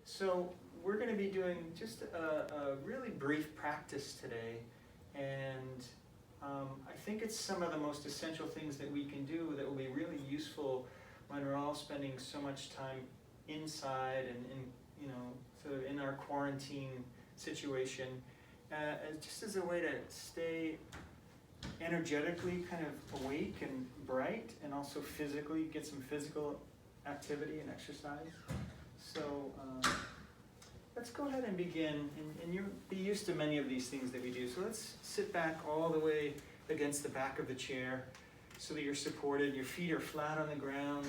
So we're going to be doing just a really brief practice today, and I think it's some of the most essential things that we can do that will be really useful when we're all spending so much time inside and sort of in our quarantine situation, just as a way to stay energetically kind of awake and bright, and also physically get some physical activity and exercise. So let's go ahead and begin, and you'll be used to many of these things that we do. So let's sit back all the way against the back of the chair so that you're supported, your feet are flat on the ground,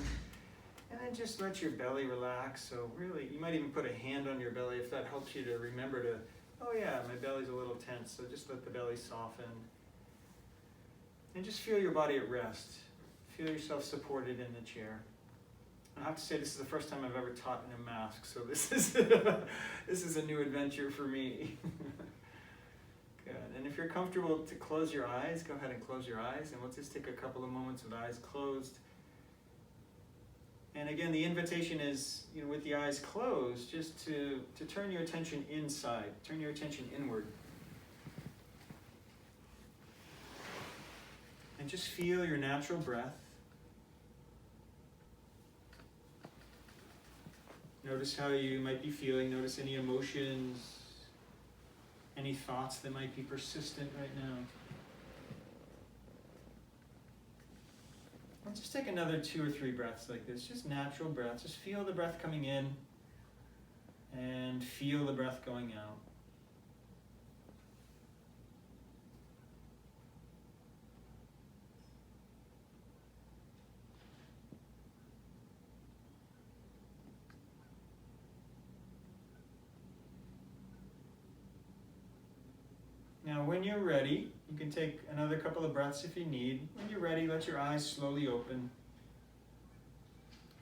and then just let your belly relax. So really, you might even put a hand on your belly if that helps you to remember to, oh yeah, my belly's a little tense, so just let the belly soften. And just feel your body at rest. Feel yourself supported in the chair. I have to say, this is the first time I've ever taught in a mask, so this is a new adventure for me. Good. And if you're comfortable to close your eyes, go ahead and close your eyes, and we'll just take a couple of moments with eyes closed. And again, the invitation is, with the eyes closed, just to turn your attention inside, turn your attention inward. And just feel your natural breath. Notice how you might be feeling. Notice any emotions, any thoughts that might be persistent right now. And just take another 2 or 3 breaths like this, just natural breaths. Just feel the breath coming in and feel the breath going out. Now, when you're ready, you can take another couple of breaths if you need. When you're ready, let your eyes slowly open.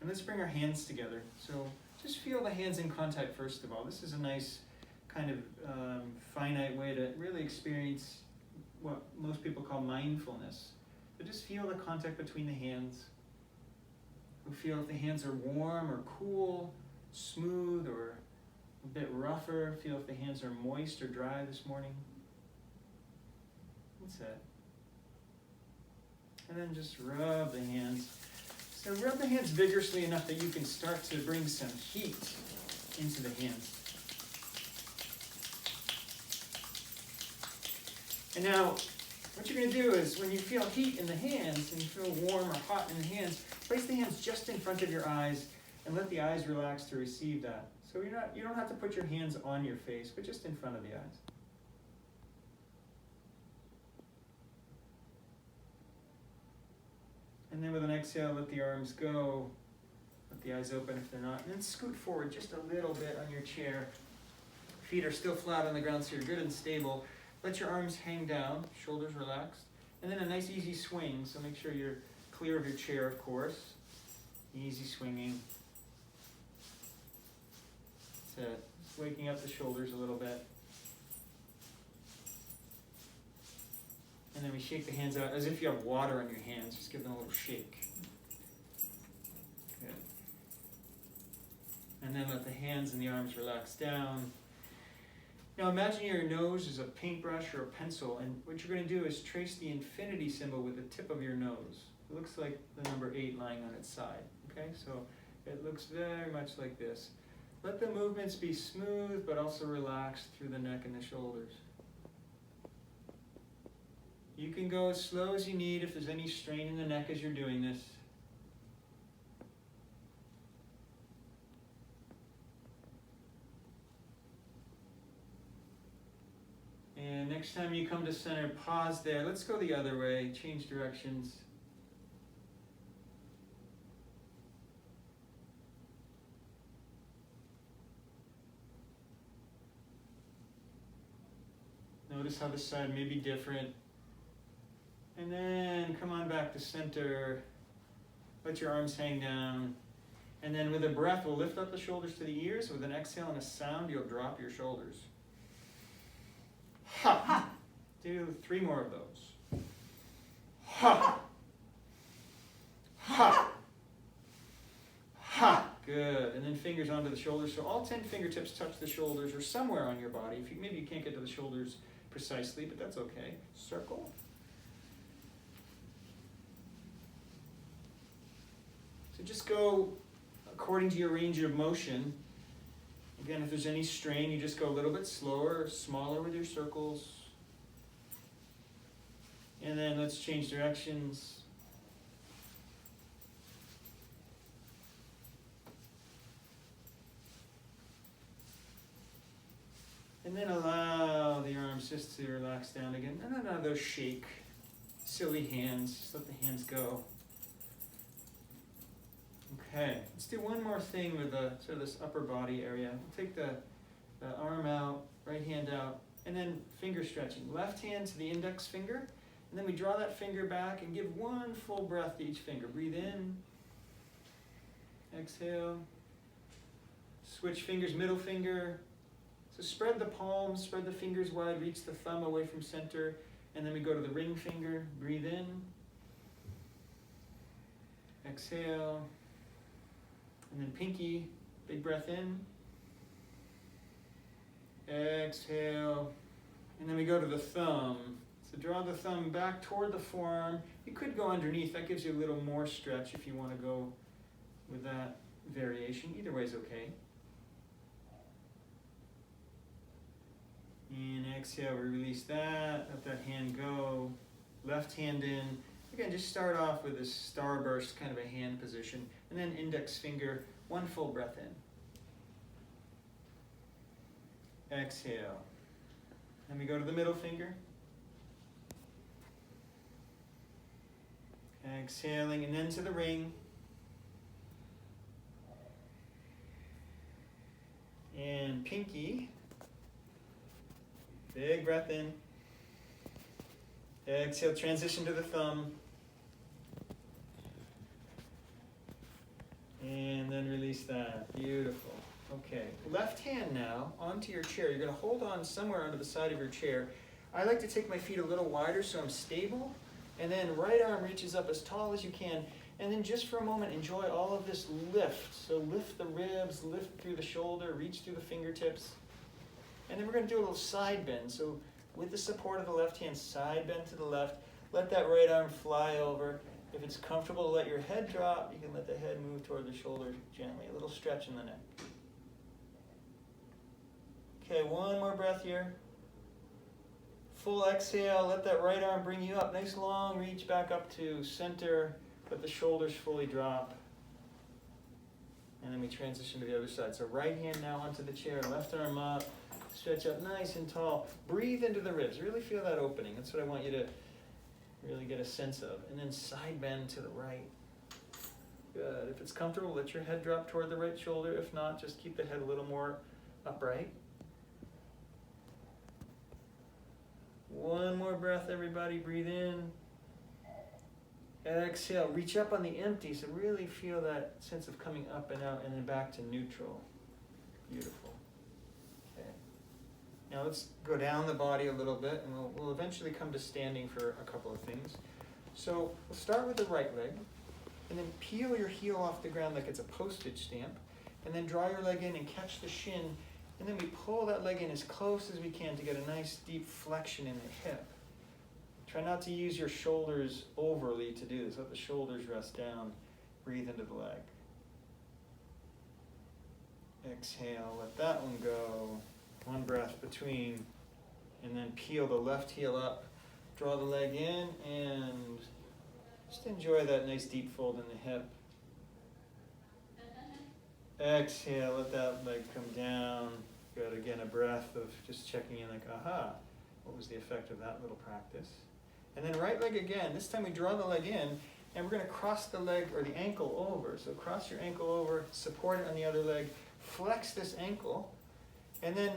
And let's bring our hands together. So just feel the hands in contact first of all. This is a nice kind of finite way to really experience what most people call mindfulness. But just feel the contact between the hands. Feel if the hands are warm or cool, smooth or a bit rougher. Feel if the hands are moist or dry this morning. That's it. And then just rub the hands. So rub the hands vigorously enough that you can start to bring some heat into the hands. And now, what you're going to do is, when you feel heat in the hands, and you feel warm or hot in the hands, place the hands just in front of your eyes, and let the eyes relax to receive that. So you don't have to put your hands on your face, but just in front of the eyes. And then with an exhale, let the arms go. Let the eyes open if they're not. And then scoot forward just a little bit on your chair. Feet are still flat on the ground, so you're good and stable. Let your arms hang down, shoulders relaxed. And then a nice easy swing, so make sure you're clear of your chair, of course. Easy swinging. That's it. Just waking up the shoulders a little bit. And then we shake the hands out as if you have water on your hands. Just give them a little shake. Good. And then let the hands and the arms relax down. Now imagine your nose is a paintbrush or a pencil, and what you're going to do is trace the infinity symbol with the tip of your nose. It looks like the number 8 lying on its side. Okay, so it looks very much like this. Let the movements be smooth, but also relaxed through the neck and the shoulders. You can go as slow as you need if there's any strain in the neck as you're doing this. And next time you come to center, pause there. Let's go the other way, change directions. Notice how this side may be different. And then come on back to center. Let your arms hang down. And then with a breath, we'll lift up the shoulders to the ears. With an exhale and a sound, you'll drop your shoulders. Ha! Do 3 more of those. Ha! Ha! Ha! Good. And then fingers onto the shoulders. So all 10 fingertips touch the shoulders or somewhere on your body. Maybe you can't get to the shoulders precisely, but that's okay. Circle. So just go according to your range of motion. Again, if there's any strain, you just go a little bit slower, smaller with your circles. And then let's change directions. And then allow the arms just to relax down again. And another shake. Silly hands, just let the hands go. Okay, let's do one more thing with the sort of this upper body area. We'll take the arm out, right hand out, and then finger stretching. Left hand to the index finger, and then we draw that finger back and give one full breath to each finger. Breathe in, exhale, switch fingers, middle finger. So spread the palms, spread the fingers wide, reach the thumb away from center, and then we go to the ring finger. Breathe in, exhale, and then pinky, big breath in, exhale, and then we go to the thumb. So draw the thumb back toward the forearm. You could go underneath, that gives you a little more stretch if you want to go with that variation. Either way is okay. And exhale, we release that, let that hand go. Left hand in. Again, just start off with this starburst, kind of a hand position, and then index finger, one full breath in. Exhale. Then we go to the middle finger. Exhaling, and then to the ring. And pinky. Big breath in. Exhale, transition to the thumb. And then release that. Beautiful. Okay, left hand now onto your chair. You're going to hold on somewhere onto the side of your chair. I like to take my feet a little wider so I'm stable. And then right arm reaches up as tall as you can. And then just for a moment, enjoy all of this lift. So lift the ribs, lift through the shoulder, reach through the fingertips. And then we're going to do a little side bend. So with the support of the left hand, side bend to the left. Let that right arm fly over. If it's comfortable to let your head drop, you can let the head move toward the shoulder gently. A little stretch in the neck. Okay, one more breath here. Full exhale. Let that right arm bring you up. Nice long reach back up to center. Let the shoulders fully drop. And then we transition to the other side. So right hand now onto the chair, left arm up. Stretch up nice and tall. Breathe into the ribs. Really feel that opening. That's what I want you to really get a sense of. And then side bend to the right. Good. If it's comfortable, let your head drop toward the right shoulder. If not, just keep the head a little more upright. One more breath, everybody. Breathe in. Exhale. Reach up on the empty. So really feel that sense of coming up and out and then back to neutral. Beautiful. Now let's go down the body a little bit, and we'll eventually come to standing for a couple of things. So we'll start with the right leg, and then peel your heel off the ground like it's a postage stamp, and then draw your leg in and catch the shin, and then we pull that leg in as close as we can to get a nice deep flexion in the hip. Try not to use your shoulders overly to do this. Let the shoulders rest down. Breathe into the leg. Exhale, let that one go. One breath between, and then peel the left heel up, draw the leg in, and just enjoy that nice deep fold in the hip. Exhale, let that leg come down. Good, again, a breath of just checking in like, aha, what was the effect of that little practice? And then right leg again. This time we draw the leg in, and we're going to cross the leg or the ankle over. So cross your ankle over, support it on the other leg, flex this ankle, and then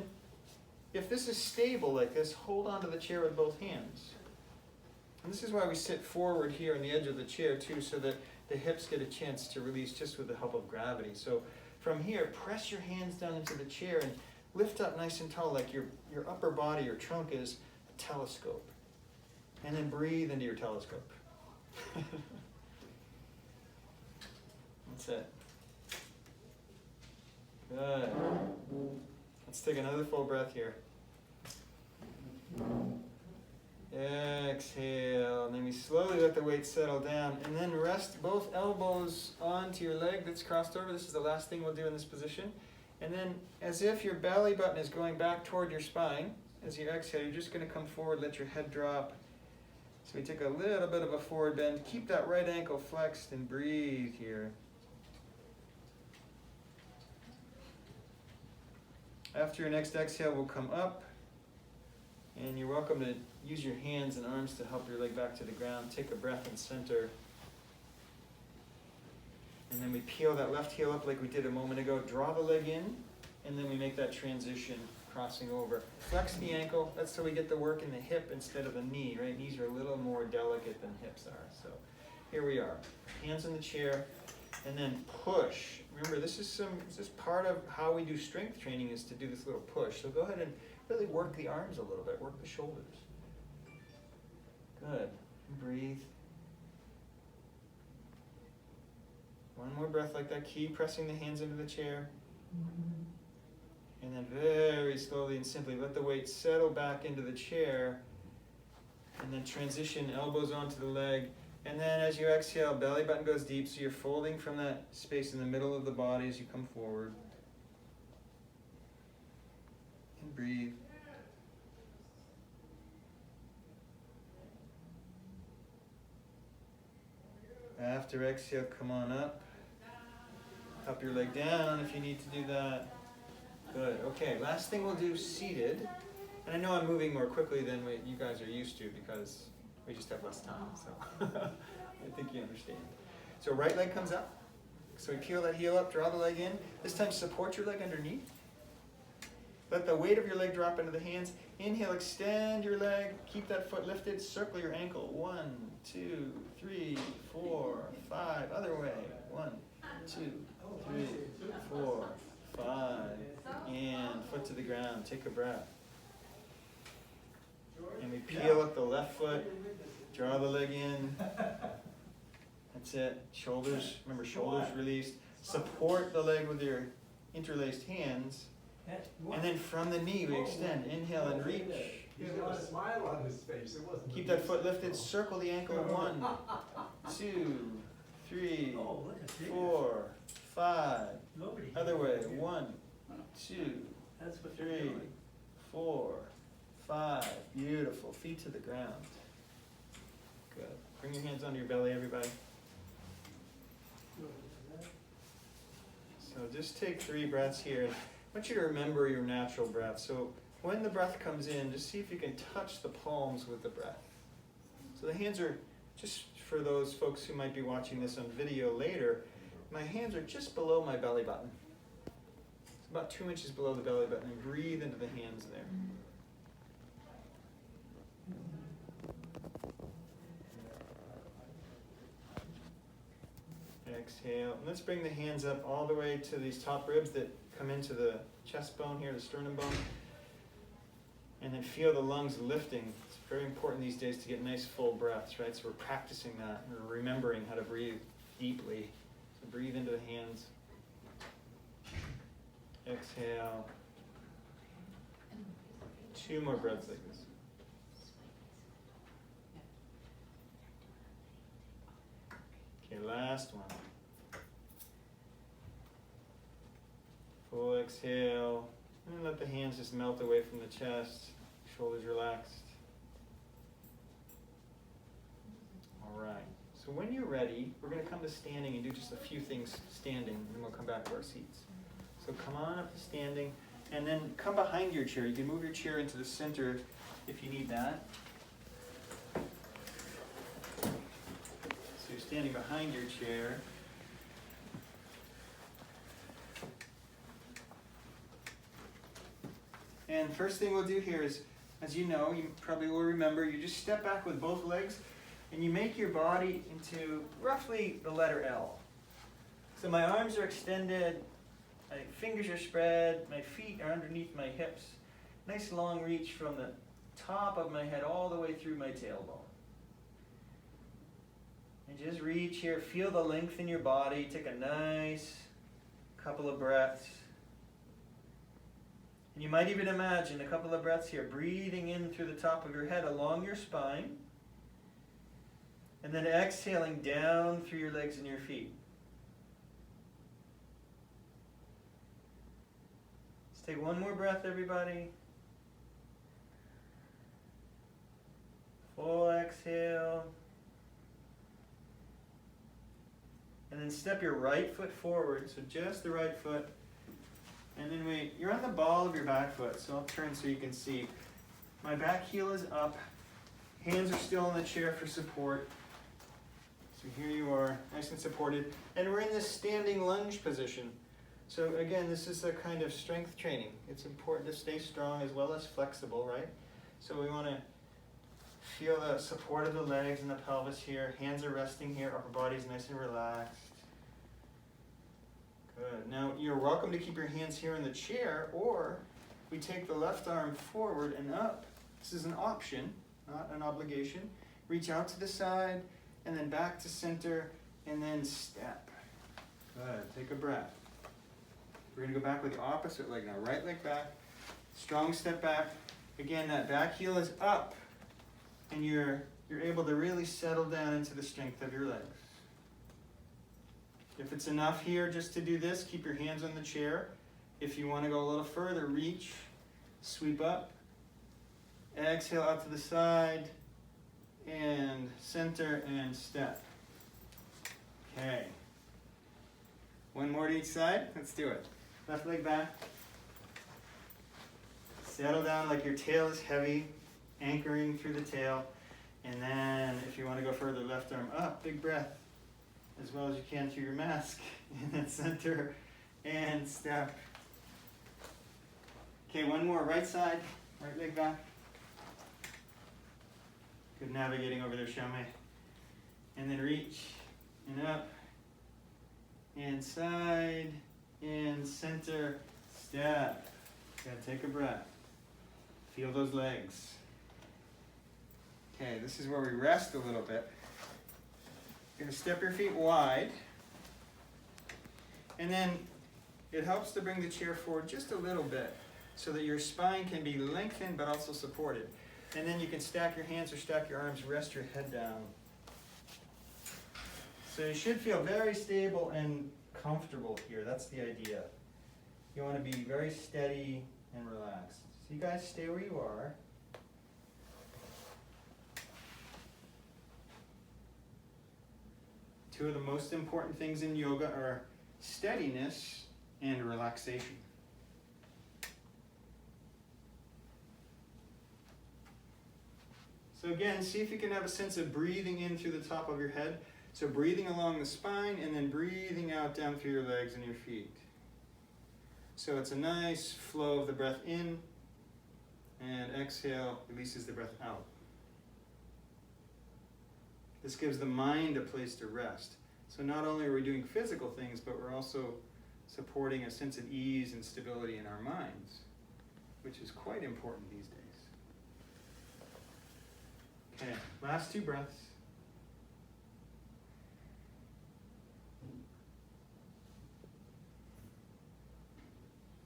if this is stable like this, hold onto the chair with both hands. And this is why we sit forward here on the edge of the chair too, so that the hips get a chance to release just with the help of gravity. So from here, press your hands down into the chair and lift up nice and tall like your upper body, your trunk is a telescope. And then breathe into your telescope. That's it. Good. Let's take another full breath here. Exhale, and then we slowly let the weight settle down, and then rest both elbows onto your leg that's crossed over. This is the last thing we'll do in this position. And then, as if your belly button is going back toward your spine, as you exhale, you're just going to come forward, let your head drop. So we take a little bit of a forward bend. Keep that right ankle flexed and breathe here. After your next exhale, we'll come up. And you're welcome to use your hands and arms to help your leg back to the ground. Take a breath in center. And then we peel that left heel up like we did a moment ago. Draw the leg in, and then we make that transition, crossing over. Flex the ankle. That's so we get the work in the hip instead of the knee, right? Knees are a little more delicate than hips are. So here we are. Hands in the chair, and then push. Remember, this is part of how we do strength training, is to do this little push. So go ahead and really work the arms a little bit. Work the shoulders. Good. Breathe. One more breath like that. Keep pressing the hands into the chair. And then very slowly and simply let the weight settle back into the chair. And then transition elbows onto the leg. And then as you exhale, belly button goes deep, so you're folding from that space in the middle of the body as you come forward. And breathe. After exhale, come on up. Up your leg down if you need to do that. Good. Okay, last thing we'll do, seated. And I know I'm moving more quickly than you guys are used to because we just have less time, so I think you understand. So right leg comes up. So we peel that heel up, draw the leg in. This time support your leg underneath. Let the weight of your leg drop into the hands. Inhale, extend your leg. Keep that foot lifted. Circle your ankle. 1, 2, 3, 4, 5. Other way. 1, 2, 3, 4, 5. And foot to the ground. Take a breath. And we peel up the left foot. Draw the leg in. That's it. Shoulders, remember, shoulders released. Support the leg with your interlaced hands. And then from the knee, we extend. Inhale and reach. He's got a smile on his face. It wasn't. Keep that foot lifted. Circle the ankle. 1, 2, 3, 4, 5. Other way. 1, 2, 3, 4, 5. Beautiful. Feet to the ground. Good. Bring your hands under your belly, everybody. So just take 3 breaths here. I want you to remember your natural breath. So when the breath comes in, just see if you can touch the palms with the breath. So the hands are, just for those folks who might be watching this on video later, my hands are just below my belly button. It's about 2 inches below the belly button, and breathe into the hands there. Exhale. And let's bring the hands up all the way to these top ribs that come into the chest bone here, the sternum bone. And then feel the lungs lifting. It's very important these days to get nice full breaths, right? So we're practicing that. We're remembering how to breathe deeply. So breathe into the hands. Exhale. 2 more breaths like this. Okay, last one. Full exhale. And let the hands just melt away from the chest. Shoulders relaxed. All right. So when you're ready, we're going to come to standing and do just a few things standing, and then we'll come back to our seats. So come on up to standing, and then come behind your chair. You can move your chair into the center if you need that. So you're standing behind your chair. And first thing we'll do here is, as you know, you probably will remember, you just step back with both legs and you make your body into roughly the letter L. So my arms are extended, my fingers are spread, my feet are underneath my hips. Nice long reach from the top of my head all the way through my tailbone. And just reach here, feel the length in your body, take a nice couple of breaths. And you might even imagine a couple of breaths here, breathing in through the top of your head along your spine, and then exhaling down through your legs and your feet. Let's take one more breath, everybody. Full exhale. And then step your right foot forward, so just the right foot. And then wait, you're on the ball of your back foot, so I'll turn so you can see. My back heel is up. Hands are still in the chair for support. So here you are, nice and supported. And we're in this standing lunge position. So again, this is a kind of strength training. It's important to stay strong as well as flexible, right? So we want to feel the support of the legs and the pelvis here. Hands are resting here, upper body's nice and relaxed. Good. Now you're welcome to keep your hands here in the chair, or we take the left arm forward and up. This is an option, not an obligation. Reach out to the side, and then back to center, and then step. Good. Take a breath. We're going to go back with the opposite leg now. Right leg back. Strong step back. Again, that back heel is up, and you're able to really settle down into the strength of your legs. If it's enough here just to do this, keep your hands on the chair. If you want to go a little further, reach, sweep up, exhale out to the side, and center and step. Okay. One more to each side. Let's do it. Left leg back. Settle down like your tail is heavy, anchoring through the tail. And then if you want to go further, left arm up, big breath, as well as you can through your mask. And then center and step. Okay, one more. Right side, right leg back. Good navigating over there, Xiaomei. And then reach and up and side and center, step. Gotta take a breath. Feel those legs. Okay, this is where we rest a little bit. You're gonna step your feet wide. And then it helps to bring the chair forward just a little bit so that your spine can be lengthened but also supported. And then you can stack your hands or stack your arms, rest your head down. So you should feel very stable and comfortable here. That's the idea. You want to be very steady and relaxed. So you guys stay where you are. Two of the most important things in yoga are steadiness and relaxation. So again, see if you can have a sense of breathing in through the top of your head. So breathing along the spine and then breathing out down through your legs and your feet. So it's a nice flow of the breath in, and exhale releases the breath out. This gives the mind a place to rest. So not only are we doing physical things, but we're also supporting a sense of ease and stability in our minds, which is quite important these days. Okay, last two breaths.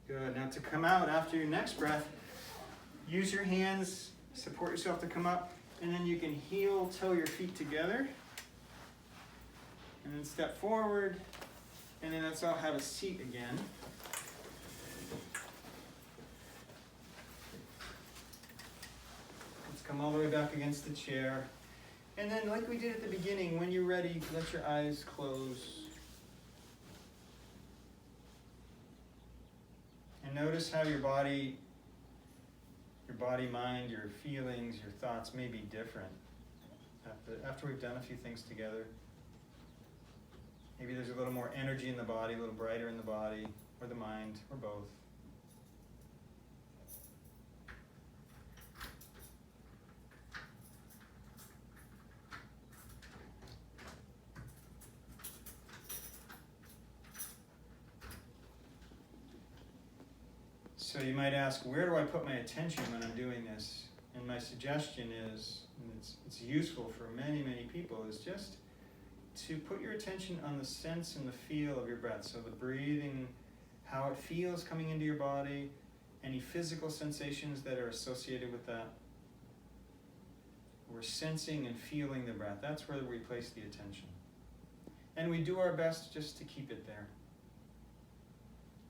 Good. Now to come out after your next breath, use your hands, support yourself to come up, and then you can heel toe your feet together. And then step forward, and then let's all have a seat again. Let's come all the way back against the chair. And then like we did at the beginning, when you're ready, let your eyes close. And notice how your body, mind, your feelings, your thoughts may be different after we've done a few things together. Maybe there's a little more energy in the body, a little brighter in the body, or the mind, or both. So you might ask, where do I put my attention when I'm doing this? And my suggestion is, and it's useful for many, many people, is just to put your attention on the sense and the feel of your breath. So the breathing, how it feels coming into your body, any physical sensations that are associated with that. We're sensing and feeling the breath. That's where we place the attention. And we do our best just to keep it there.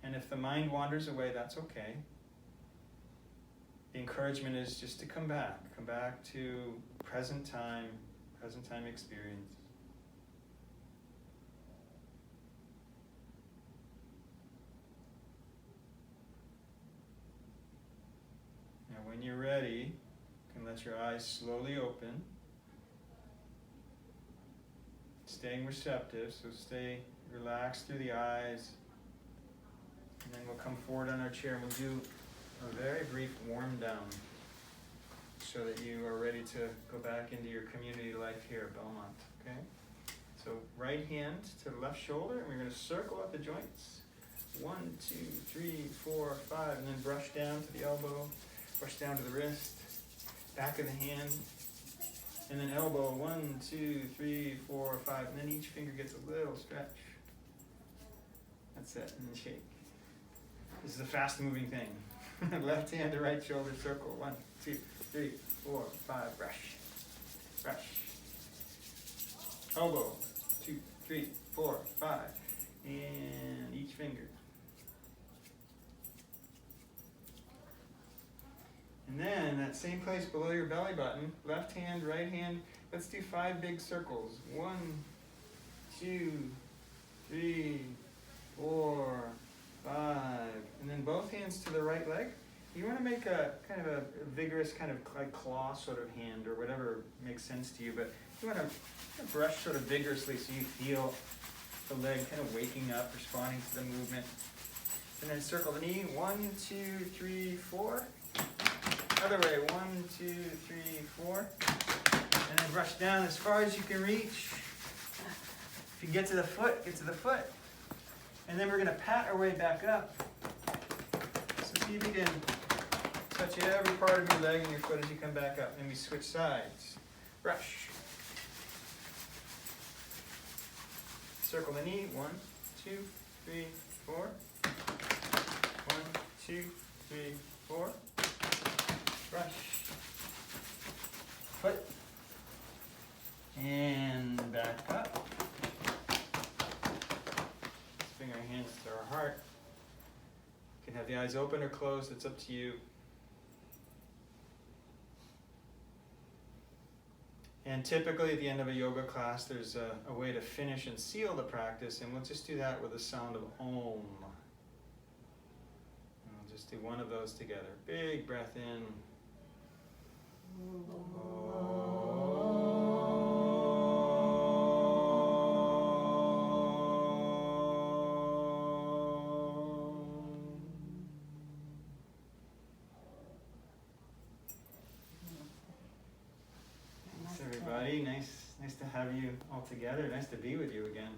And if the mind wanders away, that's okay. The encouragement is just to come back to present time experience. Now when you're ready, you can let your eyes slowly open. Staying receptive, so stay relaxed through the eyes. And then we'll come forward on our chair and we'll do a very brief warm down so that you are ready to go back into your community life here at Belmont, okay? So right hand to the left shoulder, and we're going to circle up the joints. 1, 2, 3, 4, 5, and then brush down to the elbow, brush down to the wrist, back of the hand, and then elbow, 1, 2, 3, 4, 5, and then each finger gets a little stretch. That's it, and then shake. This is a fast moving thing. Left hand to right shoulder, circle, 1, 2, 3, 4, 5, brush, brush. Elbow, 2, 3, 4, 5, and each finger. And then that same place below your belly button, left hand, right hand, let's do 5 big circles. 1, 2, 3, 4, 5, and then both hands to the right leg. You want to make a kind of a vigorous kind of like claw sort of hand or whatever makes sense to you, but you want to brush sort of vigorously so you feel the leg kind of waking up, responding to the movement. And then circle the knee, 1, 2, 3, 4. Other way, 1, 2, 3, 4. And then brush down as far as you can reach. If you get to the foot, get to the foot. And then we're going to pat our way back up. So see if you can touch every part of your leg and your foot as you come back up. And we switch sides. Brush. Circle the knee. 1, 2, 3, 4. 1, 2, 3, 4. Brush. Foot. And back up. Bring our hands to our heart. You can have the eyes open or closed, it's up to you. And typically at the end of a yoga class, there's a way to finish and seal the practice, and we'll just do that with the sound of Om. And we'll just do one of those together. Big breath in. Thanks everybody. Nice to have you all together. Nice to be with you again.